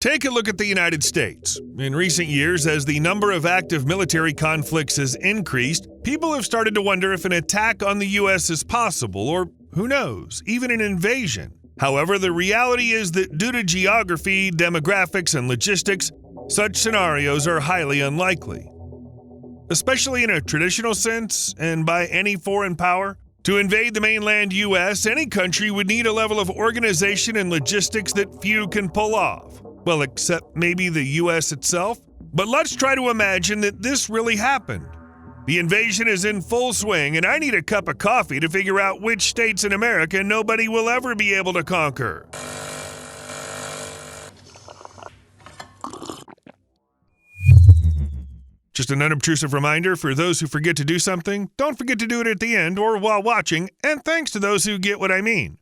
Take a look at the United States. In recent years, as the number of active military conflicts has increased, people have started to wonder if an attack on the U.S. is possible, or who knows, even an invasion. However, the reality is that due to geography, demographics, and logistics, such scenarios are highly unlikely. Especially in a traditional sense, and by any foreign power. To invade the mainland U.S., any country would need a level of organization and logistics that few can pull off. Well, except maybe the U.S. itself. But let's try to imagine that this really happened. The invasion is in full swing, and I need a cup of coffee to figure out which states in America nobody will ever be able to conquer. Just an unobtrusive reminder for those who forget to do something, don't forget to do it at the end or while watching, and thanks to those who get what I mean.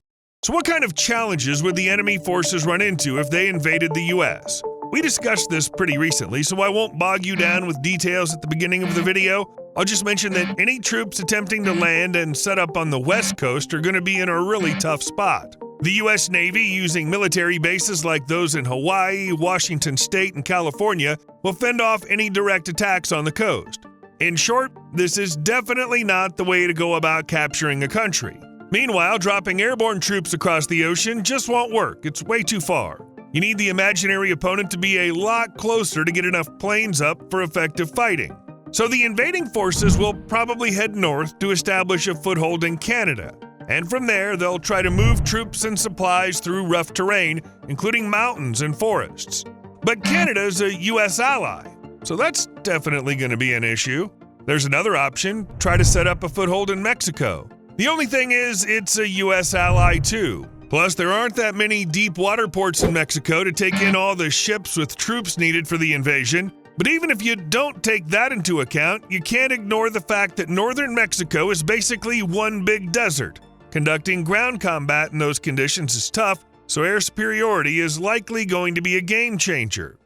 So what kind of challenges would the enemy forces run into if they invaded the U.S.? We discussed this pretty recently, so I won't bog you down with details at the beginning of the video. I'll just mention that any troops attempting to land and set up on the West Coast are going to be in a really tough spot. The U.S. Navy, using military bases like those in Hawaii, Washington State, and California, will fend off any direct attacks on the coast. In short, this is definitely not the way to go about capturing a country. Meanwhile, dropping airborne troops across the ocean just won't work. It's way too far. You need the imaginary opponent to be a lot closer to get enough planes up for effective fighting. So the invading forces will probably head north to establish a foothold in Canada. And from there, they'll try to move troops and supplies through rough terrain, including mountains and forests. But Canada's a U.S. ally, so that's definitely going to be an issue. There's another option: try to set up a foothold in Mexico. The only thing is, it's a U.S. ally too. Plus, there aren't that many deep water ports in Mexico to take in all the ships with troops needed for the invasion. But even if you don't take that into account, you can't ignore the fact that northern Mexico is basically one big desert. Conducting ground combat in those conditions is tough, so air superiority is likely going to be a game changer.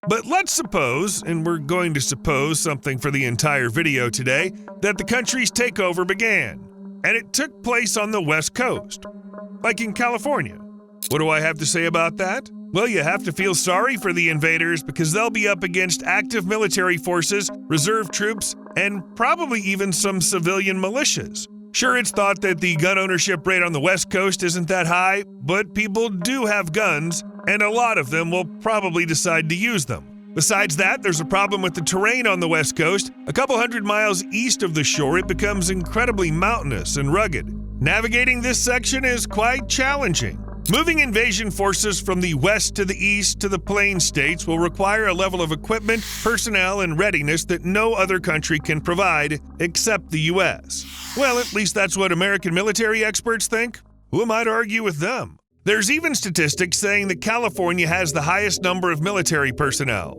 But let's suppose, and we're going to suppose something for the entire video today, that the country's takeover began, and it took place on the West Coast, like in California. What do I have to say about that? Well, you have to feel sorry for the invaders because they'll be up against active military forces, reserve troops, and probably even some civilian militias. Sure, it's thought that the gun ownership rate on the West Coast isn't that high, but people do have guns, and a lot of them will probably decide to use them. Besides that, there's a problem with the terrain on the West Coast. A couple hundred miles east of the shore, it becomes incredibly mountainous and rugged. Navigating this section is quite challenging. Moving invasion forces from the west to the east to the plain states will require a level of equipment, personnel, and readiness that no other country can provide except the U.S. Well, at least that's what American military experts think. Who am I to argue with them? There's even statistics saying that California has the highest number of military personnel.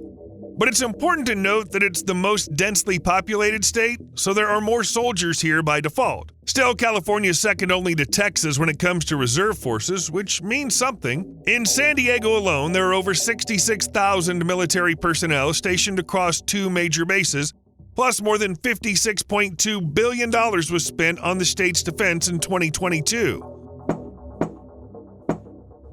But it's important to note that it's the most densely populated state, so there are more soldiers here by default. Still, California is second only to Texas when it comes to reserve forces, which means something. In San Diego alone, there are over 66,000 military personnel stationed across two major bases, plus more than $56.2 billion was spent on the state's defense in 2022.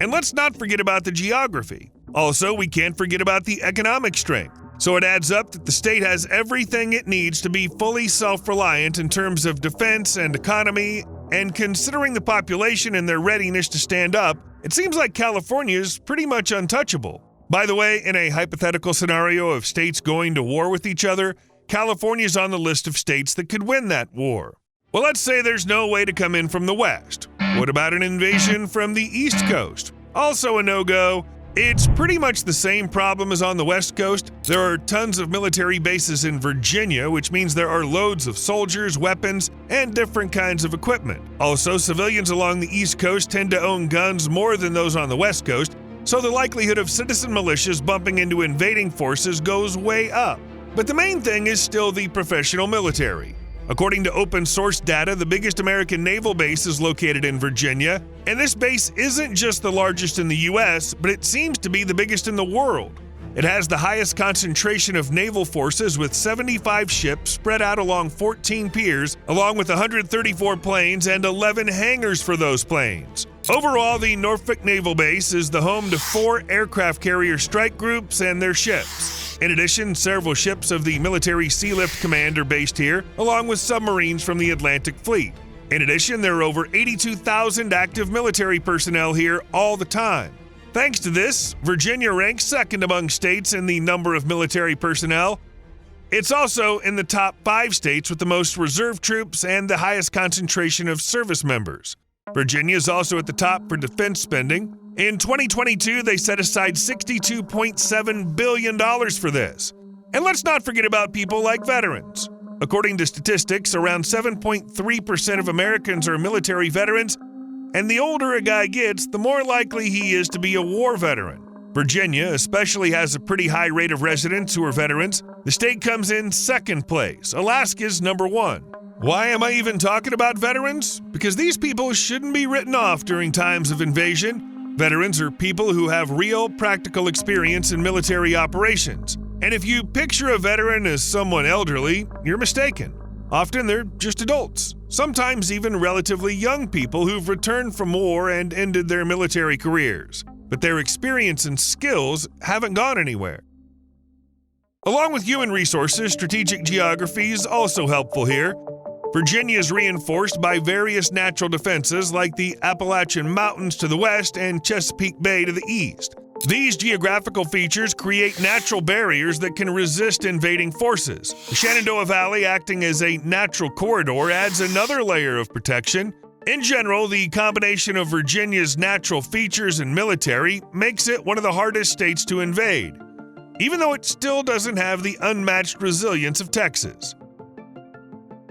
And let's not forget about the geography. Also, we can't forget about the economic strength. So it adds up that the state has everything it needs to be fully self-reliant in terms of defense and economy, and considering the population and their readiness to stand up, it seems like California is pretty much untouchable. By the way, in a hypothetical scenario of states going to war with each other, California's on the list of states that could win that war. Well, let's say there's no way to come in from the west. What about an invasion from the East Coast? Also a no-go. It's pretty much the same problem as on the West Coast. There are tons of military bases in Virginia, which means there are loads of soldiers, weapons, and different kinds of equipment. Also, civilians along the East Coast tend to own guns more than those on the West Coast, so the likelihood of citizen militias bumping into invading forces goes way up. But the main thing is still the professional military. According to open source data, the biggest American naval base is located in Virginia, and this base isn't just the largest in the U.S., but it seems to be the biggest in the world. It has the highest concentration of naval forces with 75 ships spread out along 14 piers, along with 134 planes and 11 hangars for those planes. Overall, the Norfolk Naval Base is the home to 4 aircraft carrier strike groups and their ships. In addition, several ships of the Military Sea Lift Command are based here, along with submarines from the Atlantic Fleet. In addition, there are over 82,000 active military personnel here all the time. Thanks to this, Virginia ranks second among states in the number of military personnel. It's also in the top 5 states with the most reserve troops and the highest concentration of service members. Virginia is also at the top for defense spending. In 2022, they set aside $62.7 billion for this. And let's not forget about people like veterans. According to statistics, around 7.3% of Americans are military veterans, and the older a guy gets, the more likely he is to be a war veteran. Virginia especially has a pretty high rate of residents who are veterans. The state comes in second place. Alaska's number 1. Why am I even talking about veterans? Because these people shouldn't be written off during times of invasion. Veterans are people who have real, practical experience in military operations. And if you picture a veteran as someone elderly, you're mistaken. Often they're just adults, sometimes even relatively young people who've returned from war and ended their military careers. But their experience and skills haven't gone anywhere. Along with human resources, strategic geography is also helpful here. Virginia is reinforced by various natural defenses like the Appalachian Mountains to the west and Chesapeake Bay to the east. These geographical features create natural barriers that can resist invading forces. The Shenandoah Valley, acting as a natural corridor, adds another layer of protection. In general, the combination of Virginia's natural features and military makes it one of the hardest states to invade, even though it still doesn't have the unmatched resilience of Texas.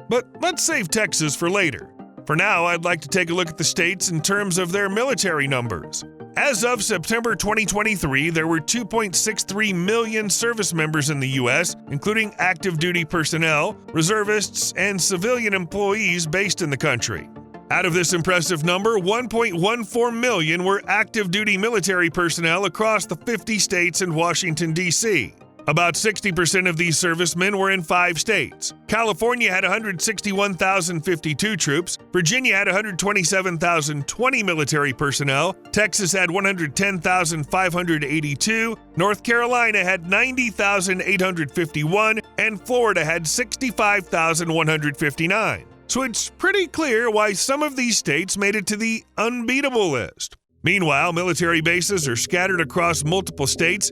But let's save Texas for later. For now, I'd like to take a look at the states in terms of their military numbers. As of September 2023, there were 2.63 million service members in the U.S., including active duty personnel, reservists, and civilian employees based in the country. Out of this impressive number, 1.14 million were active duty military personnel across the 50 states and Washington, D.C. About 60% of these servicemen were in 5 states. California had 161,052 troops, Virginia had 127,020 military personnel, Texas had 110,582, North Carolina had 90,851, and Florida had 65,159. So it's pretty clear why some of these states made it to the unbeatable list. Meanwhile, military bases are scattered across multiple states,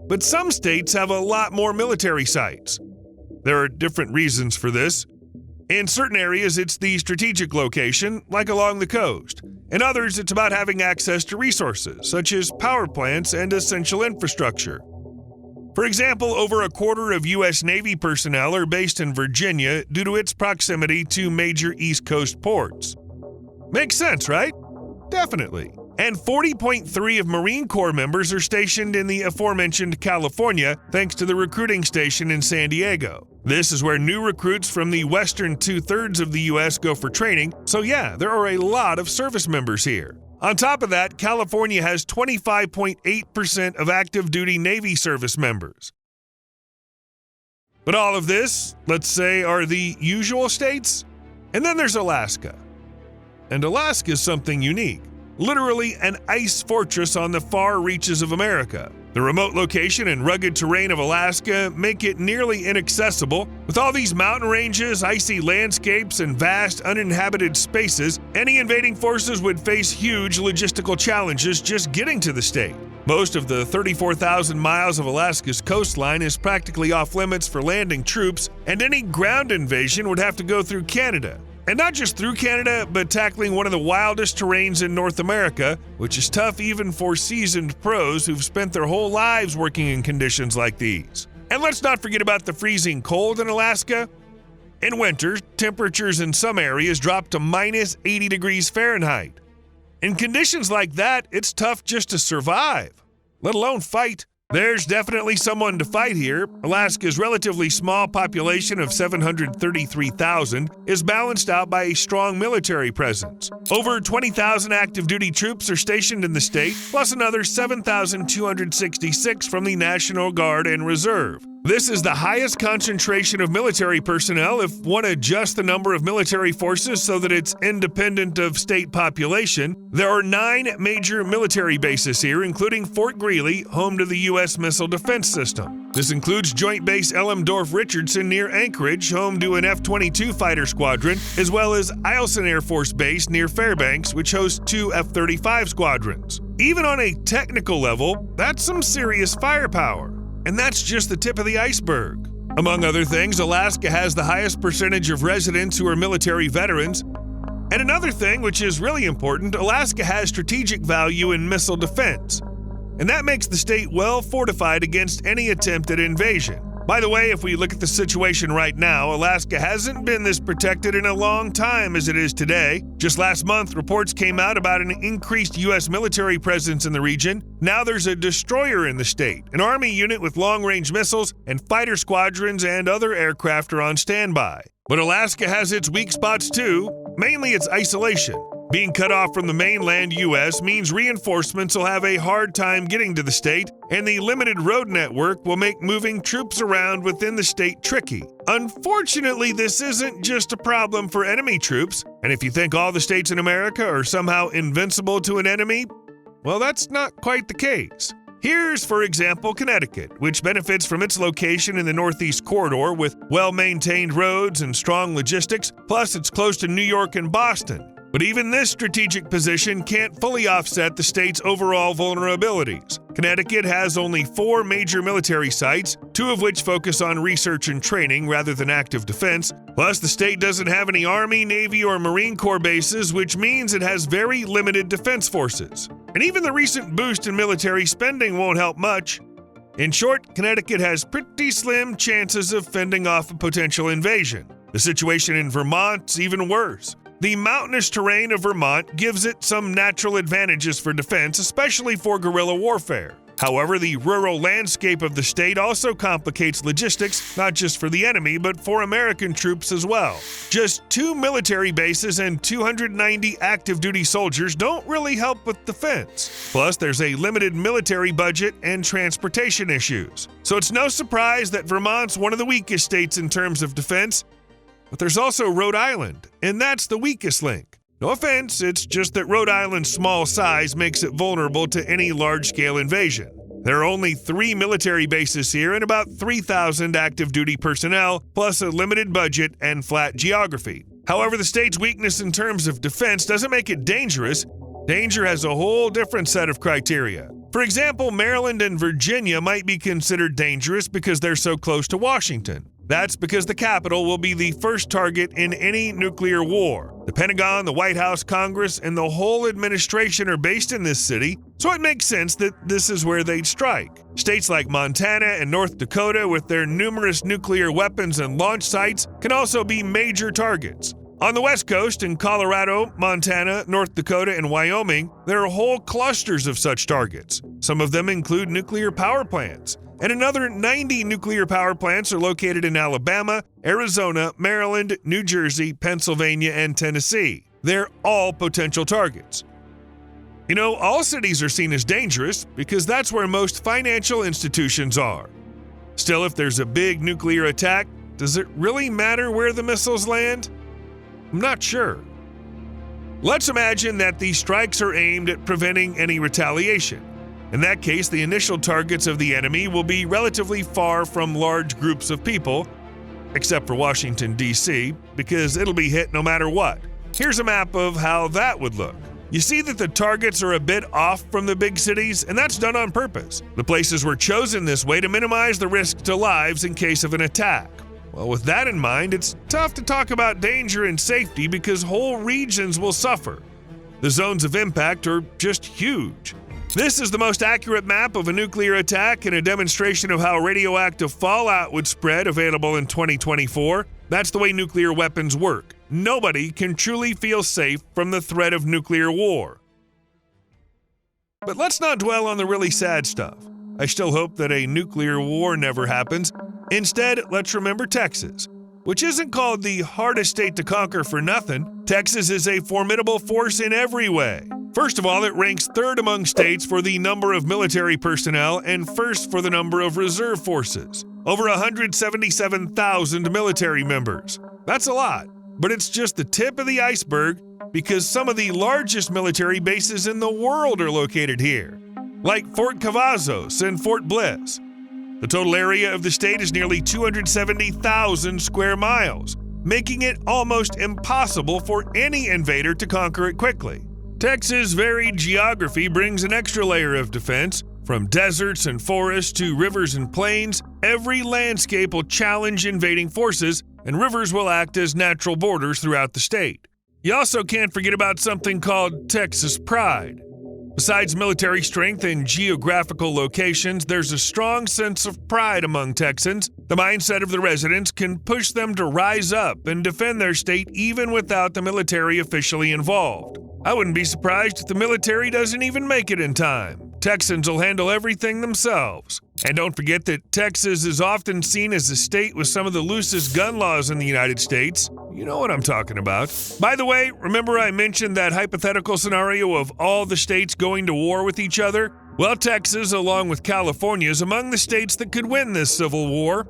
but some states have a lot more military sites. There are different reasons for this. In certain areas, it's the strategic location, like along the coast. In others, it's about having access to resources, such as power plants and essential infrastructure. For example, over a quarter of U.S. Navy personnel are based in Virginia due to its proximity to major East Coast ports. Makes sense, right? Definitely. And 40.3 of Marine Corps members are stationed in the aforementioned California, thanks to the recruiting station in San Diego. This is where new recruits from the western 2/3 of the U.S. go for training, so yeah, there are a lot of service members here. On top of that, California has 25.8% of active duty Navy service members. But all of this, let's say, are the usual states. And then there's Alaska. And Alaska is something unique. Literally an ice fortress on the far reaches of America. The remote location and rugged terrain of Alaska make it nearly inaccessible. With all these mountain ranges, icy landscapes, and vast uninhabited spaces, any invading forces would face huge logistical challenges just getting to the state. Most of the 34,000 miles of Alaska's coastline is practically off limits for landing troops, and any ground invasion would have to go through Canada. And not just through Canada, but tackling one of the wildest terrains in North America, which is tough even for seasoned pros who've spent their whole lives working in conditions like these. And let's not forget about the freezing cold in Alaska. In winter, temperatures in some areas drop to minus 80 degrees Fahrenheit. In conditions like that, it's tough just to survive, let alone fight. There's definitely someone to fight here. Alaska's relatively small population of 733,000 is balanced out by a strong military presence. Over 20,000 active duty troops are stationed in the state, plus another 7,266 from the National Guard and Reserve. This is the highest concentration of military personnel if one adjusts the number of military forces so that it's independent of state population. There are 9 major military bases here, including Fort Greely, home to the U.S. Missile Defense System. This includes Joint Base Elmdorf-Richardson near Anchorage, home to an F-22 fighter squadron, as well as Eielson Air Force Base near Fairbanks, which hosts 2 F-35 squadrons. Even on a technical level, that's some serious firepower. And that's just the tip of the iceberg. Among other things, Alaska has the highest percentage of residents who are military veterans. And another thing, which is really important, Alaska has strategic value in missile defense. And that makes the state well fortified against any attempt at invasion. By the way, if we look at the situation right now, Alaska hasn't been this protected in a long time as it is today. Just last month, reports came out about an increased U.S. military presence in the region. Now there's a destroyer in the state, an Army unit with long-range missiles, and fighter squadrons and other aircraft are on standby. But Alaska has its weak spots too, mainly its isolation. Being cut off from the mainland U.S. means reinforcements will have a hard time getting to the state, and the limited road network will make moving troops around within the state tricky. Unfortunately, this isn't just a problem for enemy troops, and if you think all the states in America are somehow invincible to an enemy, well, that's not quite the case. Here's, for example, Connecticut, which benefits from its location in the Northeast Corridor with well-maintained roads and strong logistics, plus it's close to New York and Boston. But even this strategic position can't fully offset the state's overall vulnerabilities. Connecticut has only 4 major military sites, 2 of which focus on research and training rather than active defense. Plus, the state doesn't have any Army, Navy, or Marine Corps bases, which means it has very limited defense forces. And even the recent boost in military spending won't help much. In short, Connecticut has pretty slim chances of fending off a potential invasion. The situation in Vermont's even worse. The mountainous terrain of Vermont gives it some natural advantages for defense, especially for guerrilla warfare. However, the rural landscape of the state also complicates logistics, not just for the enemy, but for American troops as well. Just 2 military bases and 290 active duty soldiers don't really help with defense. Plus, there's a limited military budget and transportation issues. So it's no surprise that Vermont's one of the weakest states in terms of defense. But there's also Rhode Island, and that's the weakest link. No offense, it's just that Rhode Island's small size makes it vulnerable to any large-scale invasion. There are only 3 military bases here and about 3,000 active duty personnel, plus a limited budget and flat geography. However, the state's weakness in terms of defense doesn't make it dangerous. Danger has a whole different set of criteria. For example, Maryland and Virginia might be considered dangerous because they're so close to Washington. That's because the capital will be the first target in any nuclear war. The Pentagon, the White House, Congress, and the whole administration are based in this city, so it makes sense that this is where they'd strike. States like Montana and North Dakota, with their numerous nuclear weapons and launch sites, can also be major targets. On the West Coast, in Colorado, Montana, North Dakota, and Wyoming, there are whole clusters of such targets. Some of them include nuclear power plants. And another 90 nuclear power plants are located in Alabama, Arizona, Maryland, New Jersey, Pennsylvania, and Tennessee. They're all potential targets. You know, all cities are seen as dangerous because that's where most financial institutions are. Still, if there's a big nuclear attack, does it really matter where the missiles land? I'm not sure. Let's imagine that these strikes are aimed at preventing any retaliation. In that case, the initial targets of the enemy will be relatively far from large groups of people, except for Washington, D.C., because it'll be hit no matter what. Here's a map of how that would look. You see that the targets are a bit off from the big cities, and that's done on purpose. The places were chosen this way to minimize the risk to lives in case of an attack. Well, with that in mind, it's tough to talk about danger and safety because whole regions will suffer. The zones of impact are just huge. This is the most accurate map of a nuclear attack and a demonstration of how radioactive fallout would spread, available in 2024. That's the way nuclear weapons work. Nobody can truly feel safe from the threat of nuclear war. But let's not dwell on the really sad stuff. I still hope that a nuclear war never happens. Instead, let's remember Texas, which isn't called the hardest state to conquer for nothing. Texas is a formidable force in every way. First of all, it ranks 3rd among states for the number of military personnel and 1st for the number of reserve forces. over 177,000 military members. That's a lot, but it's just the tip of the iceberg because some of the largest military bases in the world are located here, like Fort Cavazos and Fort Bliss. The total area of the state is nearly 270,000 square miles, making it almost impossible for any invader to conquer it quickly. Texas' varied geography brings an extra layer of defense. From deserts and forests to rivers and plains, every landscape will challenge invading forces, and rivers will act as natural borders throughout the state. You also can't forget about something called Texas pride. Besides military strength and geographical locations, there's a strong sense of pride among Texans. The mindset of the residents can push them to rise up and defend their state even without the military officially involved. I wouldn't be surprised if the military doesn't even make it in time. Texans will handle everything themselves. And don't forget that Texas is often seen as a state with some of the loosest gun laws in the United States. You know what I'm talking about. By the way, remember I mentioned that hypothetical scenario of all the states going to war with each other? Well, Texas, along with California, is among the states that could win this civil war.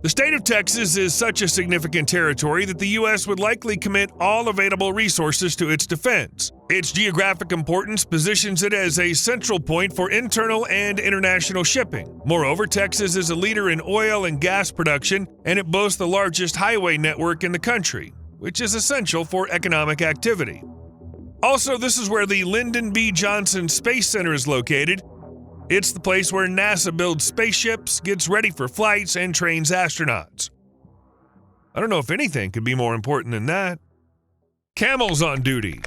The state of Texas is such a significant territory that the U.S. would likely commit all available resources to its defense. Its geographic importance positions it as a central point for internal and international shipping. Moreover, Texas is a leader in oil and gas production, and it boasts the largest highway network in the country, which is essential for economic activity. Also, this is where the Lyndon B. Johnson Space Center is located. It's the place where NASA builds spaceships, gets ready for flights, and trains astronauts. I don't know if anything could be more important than that. Camels on duty.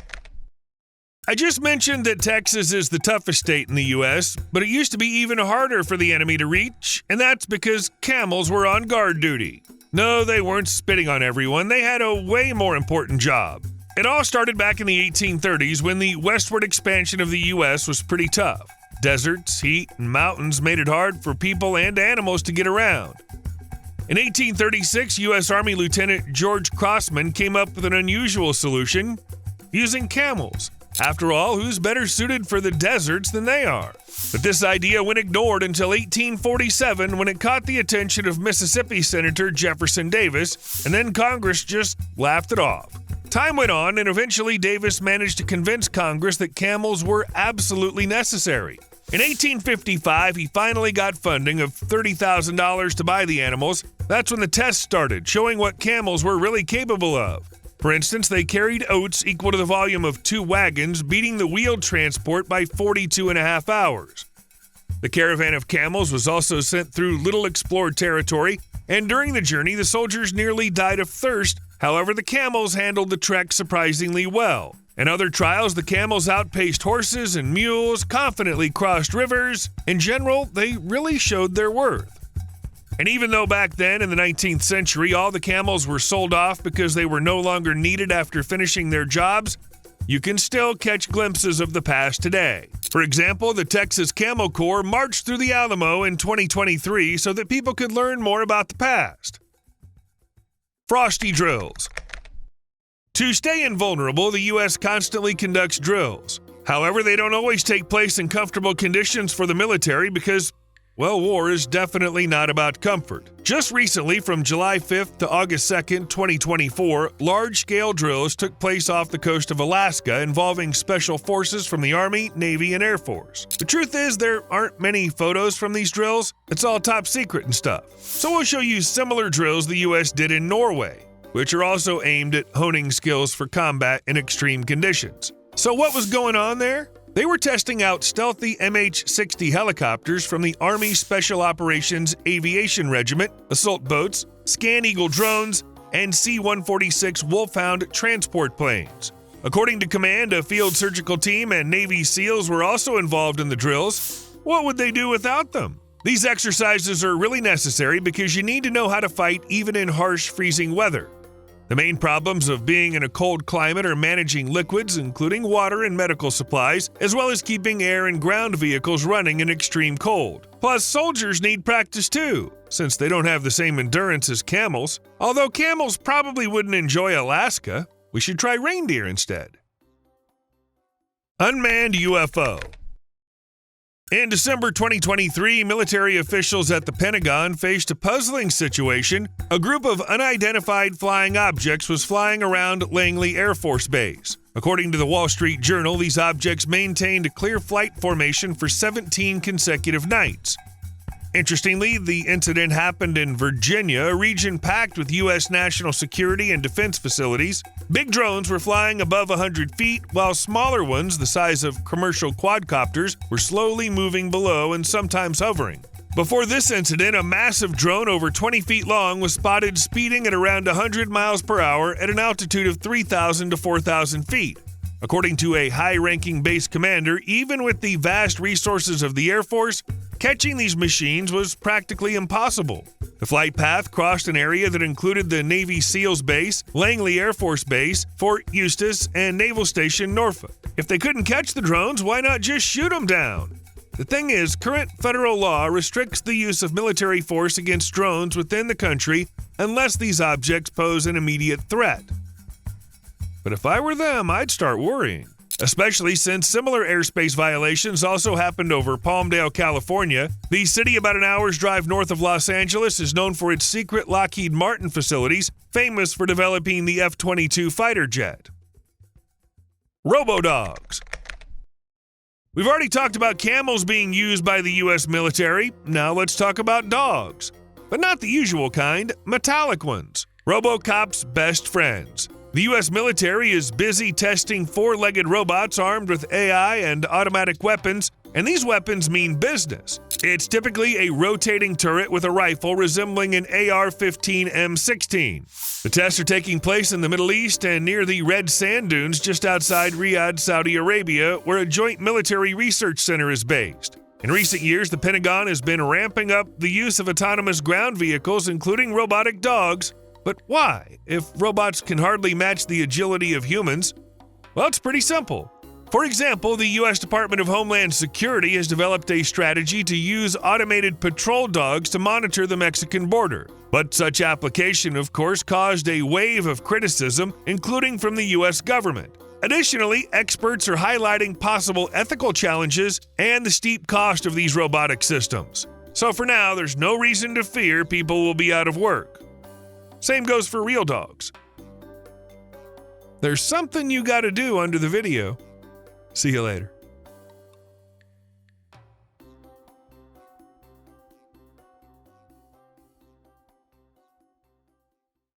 I just mentioned that Texas is the toughest state in the U.S., but it used to be even harder for the enemy to reach, and that's because camels were on guard duty. No, they weren't spitting on everyone. They had a way more important job. It all started back in the 1830s when the westward expansion of the U.S. was pretty tough. Deserts, heat, and mountains made it hard for people and animals to get around. In 1836, U.S. Army Lieutenant George Crossman came up with an unusual solution, using camels. After all, who's better suited for the deserts than they are? But this idea went ignored until 1847 when it caught the attention of Mississippi Senator Jefferson Davis, and then Congress just laughed it off. Time went on, and eventually Davis managed to convince Congress that camels were absolutely necessary. In 1855, he finally got funding of $30,000 to buy the animals. That's when the tests started, showing what camels were really capable of. For instance, they carried oats equal to the volume of 2 wagons, beating the wheeled transport by 42.5 hours. The caravan of camels was also sent through little explored territory, and during the journey, the soldiers nearly died of thirst. However, the camels handled the trek surprisingly well. In other trials, the camels outpaced horses and mules, confidently crossed rivers. In general, they really showed their worth. And even though back then, in the 19th century, all the camels were sold off because they were no longer needed after finishing their jobs, you can still catch glimpses of the past today. For example, the Texas Camel Corps marched through the Alamo in 2023 so that people could learn more about the past. Frosty drills. To stay invulnerable, the U.S. constantly conducts drills. However, they don't always take place in comfortable conditions for the military because, well, war is definitely not about comfort. Just recently, from July 5th to August 2nd, 2024, large-scale drills took place off the coast of Alaska involving special forces from the Army, Navy, and Air Force. The truth is, there aren't many photos from these drills. It's all top secret and stuff. So we'll show you similar drills the U.S. did in Norway, which are also aimed at honing skills for combat in extreme conditions. So what was going on there? They were testing out stealthy MH-60 helicopters from the Army Special Operations Aviation Regiment, assault boats, Scan Eagle drones, and C-146 Wolfhound transport planes. According to command, a field surgical team and Navy SEALs were also involved in the drills. What would they do without them? These exercises are really necessary because you need to know how to fight even in harsh, freezing weather. The main problems of being in a cold climate are managing liquids, including water and medical supplies, as well as keeping air and ground vehicles running in extreme cold. Plus, soldiers need practice too, since they don't have the same endurance as camels. Although camels probably wouldn't enjoy Alaska, we should try reindeer instead. Unmanned UFO. In December 2023, military officials at the Pentagon faced a puzzling situation. A group of unidentified flying objects was flying around Langley Air Force Base. According to the Wall Street Journal, these objects maintained a clear flight formation for 17 consecutive nights. Interestingly, the incident happened in Virginia, a region packed with U.S. national security and defense facilities. Big drones were flying above 100 feet, while smaller ones, the size of commercial quadcopters, were slowly moving below and sometimes hovering. Before this incident, a massive drone over 20 feet long was spotted speeding at around 100 miles per hour at an altitude of 3,000 to 4,000 feet. According to a high-ranking base commander, even with the vast resources of the Air Force, catching these machines was practically impossible. The flight path crossed an area that included the Navy SEALs Base, Langley Air Force Base, Fort Eustis, and Naval Station Norfolk. If they couldn't catch the drones, why not just shoot them down? The thing is, current federal law restricts the use of military force against drones within the country unless these objects pose an immediate threat. But if I were them, I'd start worrying, especially since similar airspace violations also happened over Palmdale, California. The city about an hour's drive north of Los Angeles is known for its secret Lockheed Martin facilities, famous for developing the F-22 fighter jet. Robo-dogs. We've already talked about camels being used by the U.S. military. Now let's talk about dogs. But not the usual kind, metallic ones. RoboCop's best friends. The U.S. military is busy testing four-legged robots armed with AI and automatic weapons, and these weapons mean business. It's typically a rotating turret with a rifle resembling an AR-15 M16. The tests are taking place in the Middle East and near the Red Sand Dunes just outside Riyadh, Saudi Arabia, where a joint military research center is based. In recent years, the Pentagon has been ramping up the use of autonomous ground vehicles, including robotic dogs. But why, if robots can hardly match the agility of humans? Well, it's pretty simple. For example, the U.S. Department of Homeland Security has developed a strategy to use automated patrol dogs to monitor the Mexican border. But such application, of course, caused a wave of criticism, including from the U.S. government. Additionally, experts are highlighting possible ethical challenges and the steep cost of these robotic systems. So for now, there's no reason to fear people will be out of work. Same goes for real dogs. There's something you gotta do under the video. See you later.